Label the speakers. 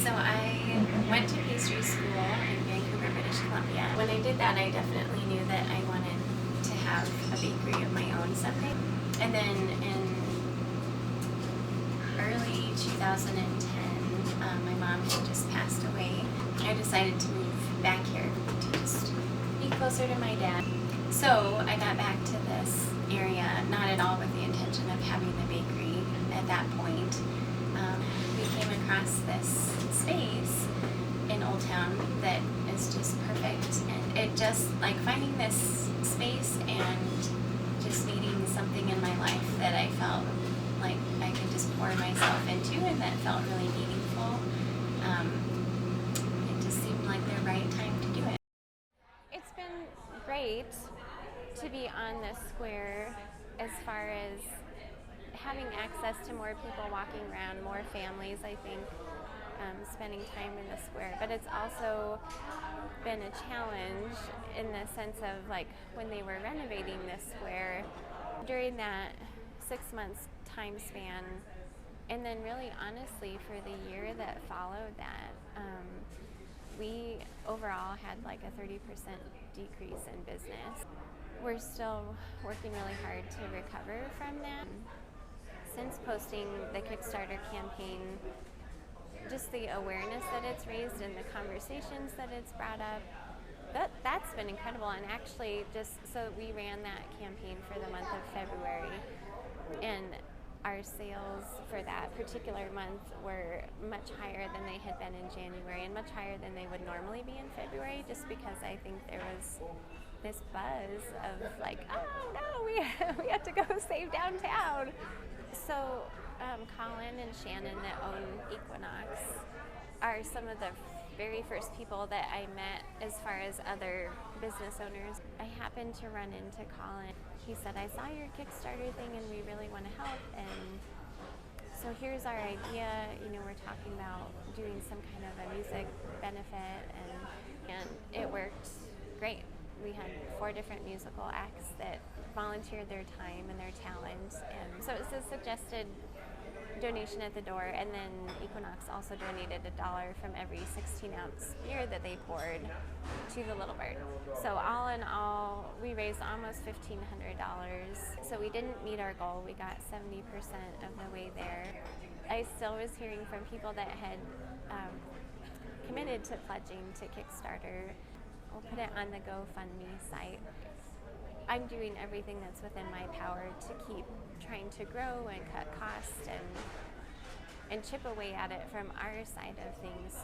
Speaker 1: So I went to pastry school in Vancouver, British Columbia. When I did that, I definitely knew that I wanted to have a bakery of my own someday. And then in early 2010, my mom had just passed away. I decided to move back here to just be closer to my dad. So I got back to this area, not at all with the intention of having a bakery at that point. We came across this space in Old Town that is just perfect, and it just like finding this space and just needing something in my life that I felt like I could just pour myself into and that felt really meaningful. It just seemed like the right time to do it.
Speaker 2: It's been great to be on this square as far as having access to more people walking around, more families, I think, spending time in the square. But it's also been a challenge in the sense of like when they were renovating this square, during that 6 months time span, and then really honestly for the year that followed that, we overall had like a 30% decrease in business. We're still working really hard to recover from that. Since posting the Kickstarter campaign, just the awareness that it's raised and the conversations that it's brought up, that's been incredible. And actually, just so we ran that campaign for the month of February, and our sales for that particular month were much higher than they had been in January and much higher than they would normally be in February, just because I think there was this buzz of like, oh no, we have to go save downtown. So Colin and Shannon that own Equinox are some of the very first people that I met as far as other business owners. I happened to run into Colin. He said, I saw your Kickstarter thing and we really want to help, and so here's our idea. We're talking about doing some kind of a music benefit, and it worked great. We had 4 different musical acts that volunteered their time and their talent, and so it was a suggested donation at the door, and then Equinox also donated $1 from every 16-ounce beer that they poured to the Little Bird. So all in all, we raised almost $1,500. So we didn't meet our goal. We got 70% of the way there. I still was hearing from people that had committed to pledging to Kickstarter. We'll put it on the GoFundMe site. I'm doing everything that's within my power to keep trying to grow and cut costs and chip away at it from our side of things